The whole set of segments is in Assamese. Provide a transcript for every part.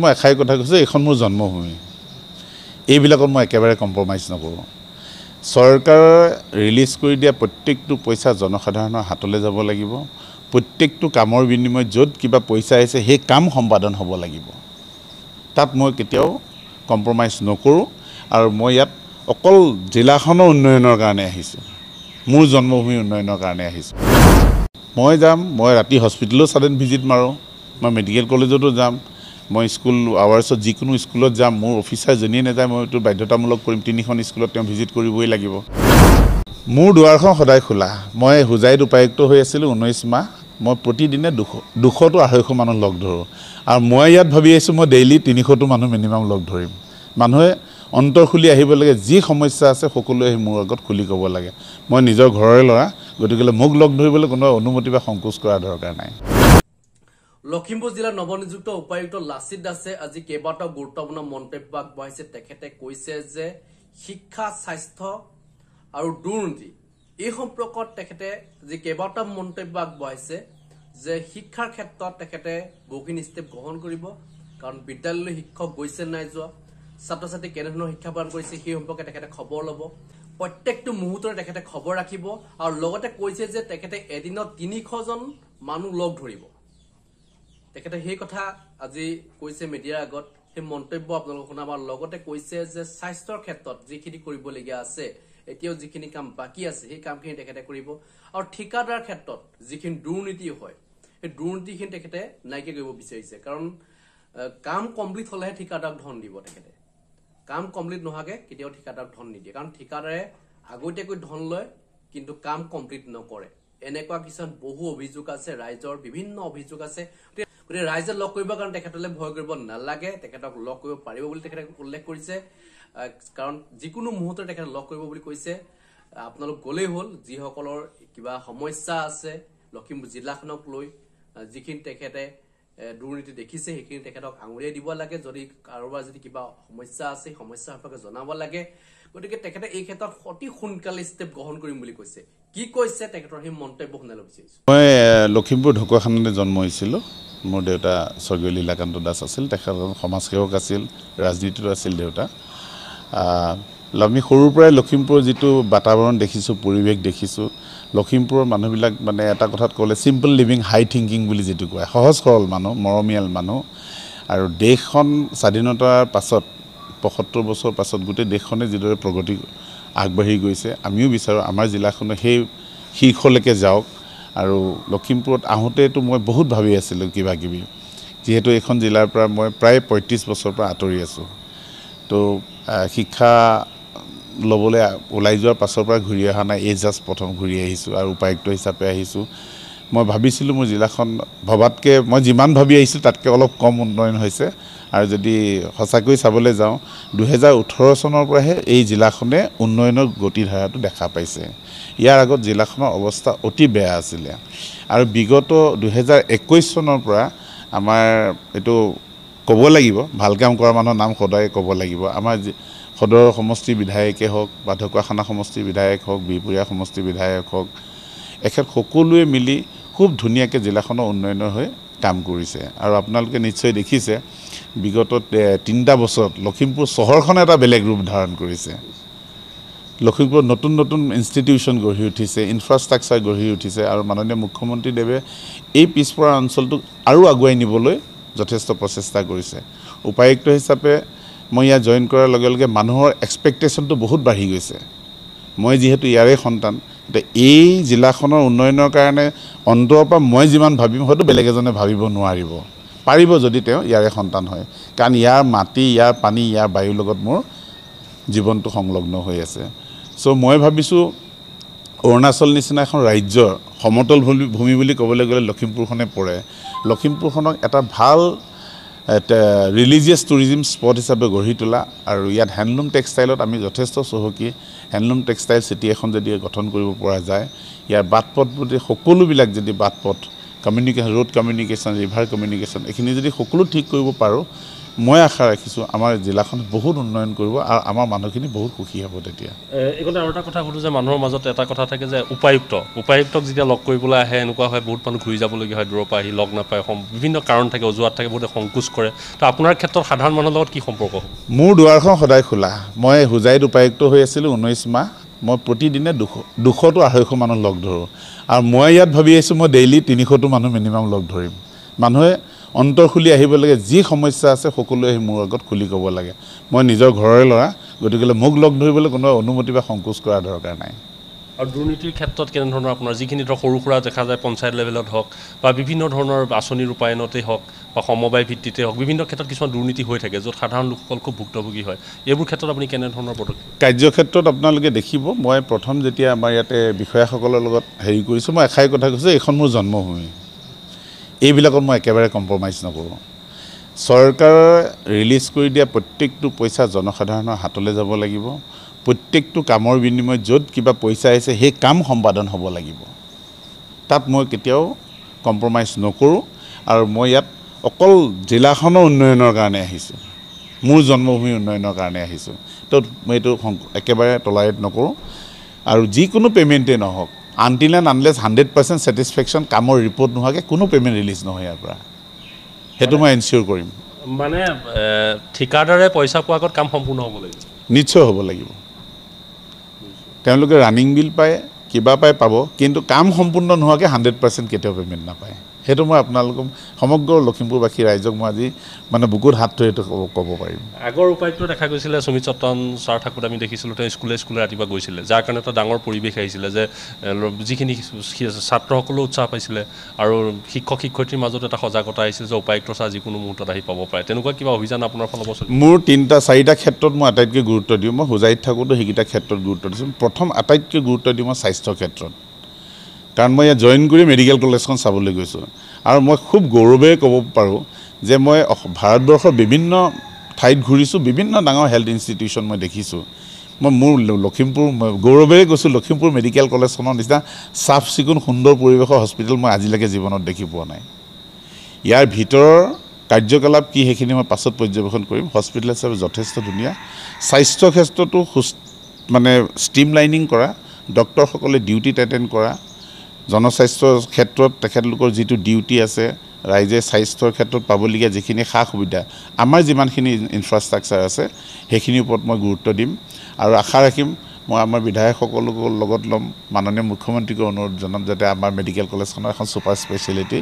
মই এখাই কথা কৈছোঁ, এইখন মোৰ জন্মভূমি। এইবিলাকত মই একেবাৰে কম্প্ৰমাইজ নকৰোঁ। চৰকাৰে ৰিলিজ কৰি দিয়া প্ৰত্যেকটো পইচা জনসাধাৰণৰ হাতলৈ যাব লাগিব। প্ৰত্যেকটো কামৰ বিনিময়ত য'ত কিবা পইচা আহিছে সেই কাম সম্পাদন হ'ব লাগিব। তাত মই কেতিয়াও কম্প্ৰমাইজ নকৰোঁ। আৰু মই ইয়াত অকল জিলাখনৰ উন্নয়নৰ কাৰণে আহিছোঁ, মোৰ জন্মভূমি উন্নয়নৰ কাৰণে আহিছোঁ। মই যাম, মই ৰাতি হস্পিটেলো ছাডেন ভিজিট মাৰোঁ, মই মেডিকেল কলেজতো যাম, মই স্কুল আৱাৰ্ছত যিকোনো স্কুলত যাম। মোৰ অফিচাৰ যেনিয়ে নাযায় মই এইটো বাধ্যতামূলক কৰিম, 3খন স্কুলত তেওঁ ভিজিট কৰিবই লাগিব। মোৰ দুৱাৰখন সদায় খোলা। মই হোজাইত উপায়ুক্ত হৈ আছিলোঁ 19 মাহ। মই প্ৰতিদিনে 200 to 250 মানুহ লগ ধৰোঁ। আৰু মই ইয়াত ভাবি আছোঁ মই ডেইলি 300টো মানুহ মিনিমাম লগ ধৰিম। মানুহে অন্তৰ খুলি আহিব লাগে, যি সমস্যা আছে সকলোৱে আহি মোৰ আগত খুলি ক'ব লাগে। মই নিজৰ ঘৰৰে ল'ৰা, গতিকে মোক লগ ধৰিবলৈ কোনো অনুমতি বা সংকোচ কৰাৰ দৰকাৰ নাই। লখিমপুৰ জিলাৰ নৱনিযুক্ত উপায়ুক্ত লাচিত দাসে আজি কেইবাটাও গুৰুত্বপূৰ্ণ মন্তব্য আগবঢ়াইছে। তেখেতে কৈছে যে শিক্ষা, স্বাস্থ্য আৰু দুৰ্নীতি এই সম্পৰ্কত তেখেতে যি কেইবাটাও মন্তব্য আগবঢ়াইছে যে শিক্ষাৰ ক্ষেত্ৰত তেখেতে বহুখিনি ষ্টেপ গ্ৰহণ কৰিব, কাৰণ বিদ্যালয়লৈ শিক্ষক গৈছে নাই যোৱা, ছাত্ৰ ছাত্ৰী কেনেধৰণৰ শিক্ষা প্ৰদান কৰিছে সেই সম্পৰ্কে তেখেতে খবৰ ল'ব, প্ৰত্যেকটো মুহূৰ্ততে তেখেতে খবৰ ৰাখিব। আৰু লগতে কৈছে যে তেখেতে এদিনত 300জন মানুহ লগ ধৰিব। তেখেতে সেই কথা আজি কৈছে মিডিয়াৰ আগত, সেই মন্তব্য আপোনালোকক শুনাম। আৰু লগতে কৈছে যে স্বাস্থ্যৰ ক্ষেত্ৰত যিখিনি কৰিবলগীয়া আছে, এতিয়াও যিখিনি কাম বাকী আছে সেই কামখিনি তেখেতে কৰিব। আৰু ঠিকাদাৰ ক্ষেত্ৰত যিখিনি দুৰ্নীতি হয় সেই দুৰ্নীতিখিনি তেখেতে নাইকিয়া কৰিব বিচাৰিছে, কাৰণ কাম কমপ্লিট হলেহে ঠিকাদাৰক ধন দিব। তেখেতে কাম কমপ্লিট নোহোৱাকে কেতিয়াও ঠিকাদাৰক ধন নিদিয়ে, কাৰণ ঠিকাদাৰে আগতীয়াকৈ ধন লয় কিন্তু কাম কমপ্লিট নকৰে। এনেকুৱা কিছুমান বহু অভিযোগ আছে, ৰাইজৰ বিভিন্ন অভিযোগ আছে। গতিকে ৰাইজে লগ কৰিবৰ কাৰণে তেখেতলৈ ভয় কৰিব নালাগে, তেখেতক লগ কৰিব পাৰিব বুলি তেখেতে উল্লেখ কৰিছে। কাৰণ যিকোনো মুহূৰ্ততে তেখেতে লগ কৰিব বুলি কৈছে। আপোনালোক গলেই হ'ল, যিসকলৰ কিবা সমস্যা আছে লখিমপুৰ জিলাখনক লৈ, যিখিনি তেখেতে দুৰ্নীতি দেখিছে সেইখিনি তেখেতক আঙুলিয়াই দিব লাগে। যদি কাৰোবাৰ যদি কিবা সমস্যা আছে সমস্যা সম্পৰ্কে জনাব লাগে। গতিকে তেখেতে এই ক্ষেত্ৰত অতি সোনকালে ষ্টেপ গ্ৰহণ কৰিম বুলি কৈছে। কি কৈছে তেখেতৰ সেই মন্তব্য শুনাব বিচাৰিছো। মই লখিমপুৰ ঢকুৱাখানাতে জন্ম হৈছিলোঁ। মোৰ দেউতা স্বৰ্গীয় লীলাকান্ত দাস আছিল, তেখেত সমাজসেৱক আছিল, ৰাজনীতিতো আছিল দেউতা। আমি সৰুৰ পৰাই লখিমপুৰৰ যিটো বাতাবৰণ দেখিছোঁ, পৰিৱেশ দেখিছোঁ, লখিমপুৰৰ মানুহবিলাক মানে এটা কথাত ক'লে চিম্পল লিভিং হাই থিংকিং বুলি যিটো কয়, সহজ সৰল মানুহ, মৰমীয়াল মানুহ। আৰু দেশখন স্বাধীনতাৰ পাছত 75 বছৰ পাছত গোটেই দেশখনে যিদৰে প্ৰগতি আগবাঢ়ি গৈছে, আমিও বিচাৰোঁ আমাৰ জিলাখনে সেই শীৰ্ষলৈকে যাওক। আৰু লখিমপুৰত আহোঁতেতো মই বহুত ভাবি আছিলোঁ কিবা কিবি, যিহেতু এইখন জিলাৰ পৰা মই প্ৰায় 35 বছৰৰ পৰা আঁতৰি আছোঁ। তো শিক্ষা ল'বলৈ ওলাই যোৱাৰ পাছৰ পৰা ঘূৰি অহা নাই, এই জাষ্ট প্ৰথম ঘূৰি আহিছোঁ আৰু উপায়ুক্ত হিচাপে আহিছোঁ। মই ভাবিছিলোঁ মোৰ জিলাখন ভবাতকৈ, মই যিমান ভাবি আহিছোঁ তাতকৈ অলপ কম উন্নয়ন হৈছে। আৰু যদি সঁচাকৈ চাবলৈ যাওঁ 2018 চনৰ পৰাহে এই জিলাখনে উন্নয়নৰ গতিধাৰাটো দেখা পাইছে। ইয়াৰ আগত জিলাখনৰ অৱস্থা অতি বেয়া আছিলে। আৰু বিগত 2021 চনৰ পৰা আমাৰ এইটো ক'ব লাগিব, ভাল কাম কৰা মানুহৰ নাম সদায় ক'ব লাগিব। আমাৰ সদৰ সমষ্টিৰ বিধায়কে হওক বা ঢকুৱাখানা সমষ্টিৰ বিধায়ক হওক, বিহপুৰীয়া সমষ্টিৰ বিধায়ক হওক, এখেত সকলোৱে মিলি খুব ধুনীয়াকৈ জিলাখনৰ উন্নয়নৰ হৈ কাম কৰিছে। আৰু আপোনালোকে নিশ্চয় দেখিছে বিগত 3টা বছৰত লখিমপুৰ চহৰখনে এটা বেলেগ ৰূপ ধাৰণ কৰিছে। লখিমপুৰত নতুন নতুন ইনষ্টিটিউশ্যন গঢ়ি উঠিছে, ইনফ্ৰাষ্ট্ৰাকচাৰ গঢ়ি উঠিছে। আৰু মাননীয় মুখ্যমন্ত্ৰীদেৱে এই পিছপৰা অঞ্চলটোক আৰু আগুৱাই নিবলৈ যথেষ্ট প্ৰচেষ্টা কৰিছে। উপায়ুক্ত হিচাপে মই ইয়াত জইন কৰাৰ লগে লগে মানুহৰ এক্সপেক্টেশ্যনটো বহুত বাঢ়ি গৈছে। মই যিহেতু ইয়াৰে সন্তান, এতিয়া এই জিলাখনৰ উন্নয়নৰ কাৰণে অন্তৰৰ পৰা মই যিমান ভাবিম হয়তো বেলেগ এজনে ভাবিব নোৱাৰিব, পাৰিব যদি তেওঁ ইয়াৰে সন্তান হয়। কাৰণ ইয়াৰ মাটি, ইয়াৰ পানী, ইয়াৰ বায়ুৰ লগত মোৰ জীৱনটো সংলগ্ন হৈ আছে। চ' মই ভাবিছোঁ অৰুণাচল নিচিনা এখন ৰাজ্যৰ সমতল ভূমি বুলি ক'বলৈ গ'লে লখিমপুৰখনে পৰে। লখিমপুৰখনক এটা ভাল ৰিলিজিয়াছ টুৰিজিম স্পট হিচাপে গঢ়ি তোলা, আৰু ইয়াত হেণ্ডলুম টেক্সটাইলত আমি যথেষ্ট চহকী হেণ্ডলুম টেক্সটাইল চিটি এখন যদি গঠন কৰিব পৰা যায়, ইয়াৰ বাট পথ যদি সকলোবিলাক যদি বাট পথ communication, road communication, river communication, এইখিনি যদি সকলো ঠিক কৰিব পাৰোঁ, মই আশা ৰাখিছোঁ আমাৰ জিলাখন বহুত উন্নয়ন কৰিব আৰু আমাৰ মানুহখিনি বহুত সুখী হ'ব তেতিয়া এইকতে আৰু এটা কথা সুধোঁ যে মানুহৰ মাজত এটা কথা থাকে যে উপায়ুক্তক যেতিয়া লগ কৰিবলৈ আহে এনেকুৱা হয় বহুত মানুহ ঘূৰি যাবলগীয়া হয় দূৰৰ পৰা আহি লগ নাপায় বিভিন্ন কাৰণ থাকে অজুহাত থাকে বহুতে সংকোচ কৰে তো আপোনাৰ ক্ষেত্ৰত সাধাৰণ মানুহৰ লগত কি সম্পৰ্ক হ'ব মোৰ দুৱাৰখন সদায় খোলা মই হোজাইত উপায়ুক্ত হৈ আছিলোঁ 19 মাহ মই প্ৰতিদিনে 200 to 250 মানুহ লগ ধৰোঁ আৰু মই ইয়াত ভাবি আছোঁ মই ডেইলি 300 মানুহ মিনিমাম লগ ধৰিম মানুহে অন্তৰ খুলি আহিব লাগে যি সমস্যা আছে সকলোৱে আহি মোৰ আগত খুলি ক'ব লাগে মই নিজৰ ঘৰৰে ল'ৰা গতিকে মোক লগ ধৰিবলৈ কোনো অনুমতি বা সংকোচ কৰাৰ দৰকাৰ নাই আৰু দুৰ্নীতিৰ ক্ষেত্ৰত কেনেধৰণৰ আপোনাৰ যিখিনি ধৰক সৰু সুৰা দেখা যায় পঞ্চায়ত লেভেলত হওক বা বিভিন্ন ধৰণৰ আঁচনি ৰূপায়ণতেই হওক বা সমবায় ভিত্তিতে হওক বিভিন্ন ক্ষেত্ৰত কিছুমান দুৰ্নীতি হৈ থাকে য'ত সাধাৰণ লোকসকল খুব ভুক্তভোগী হয় এইবোৰ ক্ষেত্ৰত আপুনি কেনেধৰণৰ পদক্ষেপ কাৰ্যক্ষেত্ৰত আপোনালোকে দেখিব মই প্ৰথম যেতিয়া আমাৰ ইয়াতে বিষয়াসকলৰ লগত হেৰি কৰিছোঁ মই এষাৰি কথা কৈছোঁ এইখন মোৰ জন্মভূমি এইবিলাকত মই একেবাৰে কম্প্ৰমাইজ নকৰোঁ চৰকাৰে ৰিলিজ কৰি দিয়া প্ৰত্যেকটো পইচা জনসাধাৰণৰ হাতলৈ যাব লাগিব প্ৰত্যেকটো কামৰ বিনিময়ত য'ত কিবা পইচা আহিছে সেই কাম সম্পাদন হ'ব লাগিব তাত মই কেতিয়াও কম্প্ৰমাইজ নকৰোঁ আৰু মই ইয়াত অকল জিলাখনৰ উন্নয়নৰ কাৰণে আহিছোঁ মোৰ জন্মভূমিৰ উন্নয়নৰ কাৰণে আহিছোঁ তো মই এইটো একেবাৰে টলাৰেট নকৰোঁ আৰু যিকোনো পে'মেণ্টেই নহওক আনটিল এণ্ড আনলেছ 100% ছেটিছফেকশ্যন কামৰ ৰিপৰ্ট নোহোৱাকৈ কোনো পে'মেণ্ট ৰিলিজ নহয় ইয়াৰ পৰা সেইটো মই এনচিয়'ৰ কৰিম মানে ঠিকাদাৰে পইচা পোৱাৰ আগত কাম সম্পূৰ্ণ হ'ব লাগিব নিশ্চয় হ'ব লাগিব তেওঁলোকে ৰানিং বিল পায় কিবা পায় পাব কিন্তু কাম সম্পূৰ্ণ নোহোৱাকৈ 100% কেতিয়াও পে'মেণ্ট নাপায় সেইটো মই আপোনালোকক সমগ্ৰ লখিমপুৰবাসী ৰাইজক মই আজি মানে বুকুত হাত থৈ এইটো ক'ব পাৰিম আগৰ উপায়ুক্ত দেখা গৈছিলে সুমিত চট্টন ছাৰ থাকোঁতে আমি দেখিছিলোঁ তেওঁ স্কুলে ৰাতিপুৱা গৈছিলে যাৰ কাৰণে এটা ডাঙৰ পৰিৱেশ আহিছিলে যে যিখিনি ছাত্ৰসকলেও উৎসাহ পাইছিলে আৰু শিক্ষক শিক্ষয়িত্ৰীৰ মাজত এটা সজাগতা আহিছিল যে উপায়ুক্ত ছাৰ যিকোনো মুহূৰ্তত আহি পাব পাৰে তেনেকুৱা কিবা অভিযান আপোনাৰ ফালৰ পৰা চলিছে মোৰ 3-4টা ক্ষেত্ৰত মই আটাইতকৈ গুৰুত্ব দিওঁ মই হোজাইত থাকোঁতে সেইকেইটা ক্ষেত্ৰত গুৰুত্ব দিছোঁ প্ৰথম আটাইতকৈ গুৰুত্ব দিওঁ মই স্বাস্থ্য ক্ষেত্ৰত কাৰণ মই ইয়াত জইন কৰি মেডিকেল কলেজখন চাবলৈ গৈছোঁ আৰু মই খুব গৌৰৱেৰে ক'ব পাৰোঁ যে মই ভাৰতবৰ্ষৰ বিভিন্ন ঠাইত ঘূৰিছোঁ বিভিন্ন ডাঙৰ হেল্থ ইনষ্টিটিউশ্যন মই দেখিছোঁ মই মোৰ লখিমপুৰ গৌৰৱেৰে কৈছোঁ লখিমপুৰ মেডিকেল কলেজখনৰ নিচিনা চাফ চিকুণ সুন্দৰ পৰিৱেশৰ হস্পিটেল মই আজিলৈকে জীৱনত দেখি পোৱা নাই ইয়াৰ ভিতৰৰ কাৰ্যকলাপ কি সেইখিনি মই পাছত পৰ্যবেক্ষণ কৰিম হস্পিটেল হিচাপে যথেষ্ট ধুনীয়া স্বাস্থ্য ক্ষেত্ৰতো মানে ষ্ট্ৰীমলাইনিং কৰা ডক্টৰসকলে ডিউটিত এটেণ্ড কৰা জনস্বাস্থ্যৰ ক্ষেত্ৰত তেখেতলোকৰ যিটো ডিউটি আছে ৰাইজে স্বাস্থ্যৰ ক্ষেত্ৰত পাবলগীয়া যিখিনি সা সুবিধা আমাৰ যিমানখিনি ইনফ্ৰাষ্ট্ৰাকচাৰ আছে সেইখিনিৰ ওপৰত মই গুৰুত্ব দিম আৰু আশা ৰাখিম মই আমাৰ বিধায়কসকলৰ লগত ল'ম মাননীয় মুখ্যমন্ত্ৰীক অনুৰোধ জনাম যাতে আমাৰ মেডিকেল কলেজখনৰ এখন ছুপাৰ স্পেচিয়েলিটি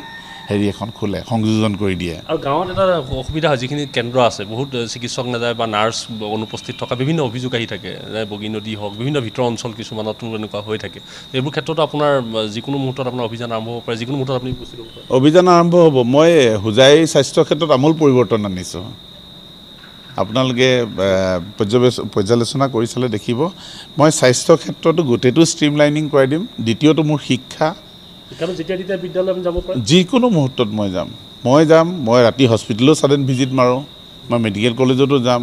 হেৰি এখন খোলে সংযোজন কৰি দিয়ে আৰু গাঁৱত এটা অসুবিধা হয় যিখিনি কেন্দ্ৰ আছে বহুত চিকিৎসক নাযায় বা নাৰ্ছ অনুপস্থিত থকা বিভিন্ন অভিযোগ আহি থাকে যে বগী নদী হওক বিভিন্ন ভিতৰ অঞ্চল কিছুমানতো এনেকুৱা হৈ থাকে এইবোৰ ক্ষেত্ৰতো আপোনাৰ যিকোনো মুহূৰ্তত আপোনাৰ অভিযান আৰম্ভ হ'ব পাৰে যিকোনো মুহূৰ্তত আপুনি উপস্থিত হ'ব পাৰে অভিযান আৰম্ভ হ'ব মই হোজাই স্বাস্থ্য ক্ষেত্ৰত আমূল পৰিৱৰ্তন আনিছোঁ আপোনালোকে পৰ্যালোচনা কৰি চালে দেখিব মই স্বাস্থ্য ক্ষেত্ৰতো গোটেইটো ষ্ট্ৰীমলাইনিং কৰাই দিম দ্বিতীয়টো মোৰ শিক্ষা যেতিয়া বিদ্যালয় যাব পাৰে যিকোনো মুহূৰ্তত মই যাম মই ৰাতি হস্পিটেলো ছাডেন ভিজিট মাৰোঁ মই মেডিকেল কলেজতো যাম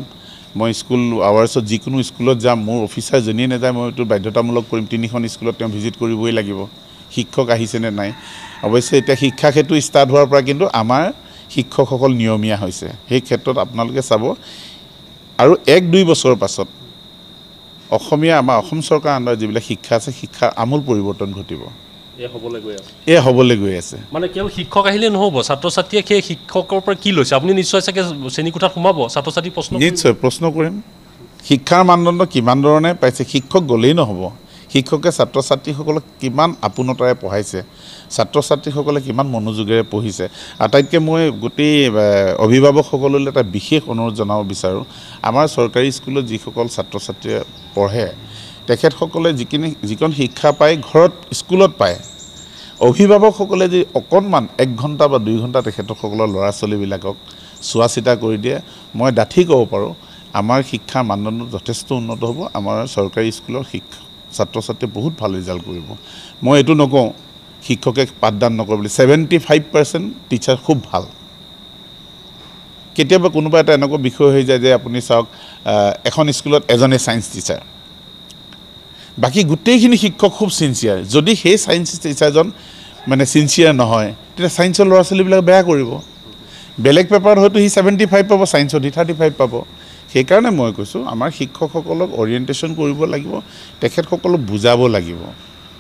মই স্কুল আৱাৰ্ছত যিকোনো স্কুলত যাম মোৰ অফিচাৰ যেনিয়ে নাযায় মই এইটো বাধ্যতামূলক কৰিম 3খন স্কুলত তেওঁ ভিজিট কৰিবই লাগিব শিক্ষক আহিছেনে নাই অৱশ্যে এতিয়া শিক্ষা ক্ষেত্ৰটো ষ্টাৰ্ট হোৱাৰ পৰা কিন্তু আমাৰ শিক্ষকসকল নিয়মীয়া হৈছে সেই ক্ষেত্ৰত আপোনালোকে চাব আৰু 1-2 বছৰৰ পাছত অসমীয়া আমাৰ অসম চৰকাৰৰ আণ্ডাৰত যিবিলাক শিক্ষা আছে শিক্ষাৰ আমূল পৰিৱৰ্তন ঘটিব হ'বলৈ গৈ আছে মানে কেৱল শিক্ষক আহিলে নহ'ব ছাত্ৰ ছাত্ৰীয়ে সেই শিক্ষকৰ পৰা কি লৈছে আপুনি নিশ্চয় চাগে শ্ৰেণীকোঠাত সোমাব ছাত্ৰ ছাত্ৰী নিশ্চয় প্ৰশ্ন কৰিম শিক্ষাৰ মানদণ্ড কিমান ধৰণে পাইছে শিক্ষক গ'লেই নহ'ব শিক্ষকে ছাত্ৰ ছাত্ৰীসকলক কিমান আপোনতাৰে পঢ়াইছে ছাত্ৰ ছাত্ৰীসকলে কিমান মনোযোগেৰে পঢ়িছে আটাইতকৈ মই গোটেই অভিভাৱকসকললৈ এটা বিশেষ অনুৰোধ জনাব বিচাৰোঁ আমাৰ চৰকাৰী স্কুলত যিসকল ছাত্ৰ ছাত্ৰীয়ে পঢ়ে তেখেতসকলে যিকণ শিক্ষা পায় ঘৰত স্কুলত পায় অভিভাৱকসকলে যদি অকণমান 1 ঘণ্টা বা 2 ঘণ্টা তেখেতসকলৰ ল'ৰা ছোৱালীবিলাকক চোৱা চিতা কৰি দিয়ে মই ডাঠি ক'ব পাৰোঁ আমাৰ শিক্ষাৰ মানদণ্ড যথেষ্ট উন্নত হ'ব আমাৰ চৰকাৰী স্কুলৰ ছাত্ৰ ছাত্ৰীয়ে বহুত ভাল ৰিজাল্ট কৰিব মই এইটো নকওঁ শিক্ষকে পাঠদান নকৰে বুলি 75% টিচাৰ খুব ভাল কেতিয়াবা কোনোবা এটা এনেকুৱা বিষয় হৈ যায় যে আপুনি চাওক এখন স্কুলত এজনে ছায়েন্স টিচাৰ বাকি গোটেইখিনি শিক্ষক খুব সিনচিয়াৰ যদি সেই ছায়েন্স টিচাৰজন মানে সিনচিয়াৰ নহয় তেতিয়া ছায়েন্সৰ ল'ৰা ছোৱালীবিলাক বেয়া কৰিব বেলেগ পেপাৰত হয়তো সি 75 পাব, ছায়েন্সত সি 35 পাব। সেইকাৰণে মই কৈছোঁ আমাৰ শিক্ষকসকলক অৰিয়েণ্টেশ্যন কৰিব লাগিব, তেখেতসকলক বুজাব লাগিব।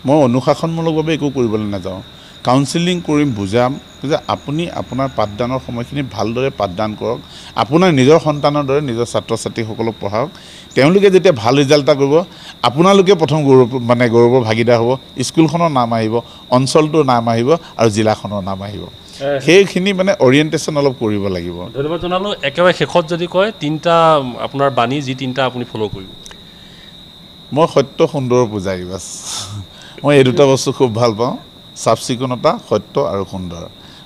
মই অনুশাসনমূলকভাৱে একো কৰিবলৈ নাযাওঁ, কাউন্সিলিং কৰিম, বুজাম যে আপুনি আপোনাৰ পাঠদানৰ সময়খিনি ভালদৰে পাঠদান কৰক, আপোনাৰ নিজৰ সন্তানৰ দৰে নিজৰ ছাত্ৰ ছাত্ৰীসকলক পঢ়াওক। তেওঁলোকে যেতিয়া ভাল ৰিজাল্ট এটা কৰিব, আপোনালোকে প্ৰথম গৌৰৱৰ ভাগিদাৰ হ'ব, স্কুলখনৰ নাম আহিব, অঞ্চলটোৰ নাম আহিব আৰু জিলাখনৰ নাম আহিব। সেইখিনি মানে অৰিয়েণ্টেশ্যন অলপ কৰিব লাগিব। ধন্যবাদ জনালোঁ। একেবাৰে শেষত যদি কয় 3টা আপোনাৰ বাণী, যি 3টা আপুনি ফ'ল' কৰিব। মই সত্য সুন্দৰ পূজাৰী, বাছ মই এই দুটা বস্তু খুব ভাল পাওঁ, চাফ চিকুণতা, সত্য আৰু সুন্দৰ।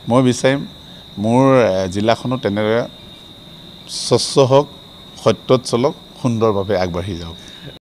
মই বিচাৰিম মোৰ জিলাখনো তেনেদৰে স্বচ্ছ হওক, সত্যত চলক, সুন্দৰভাৱে আগবাঢ়ি যাওক।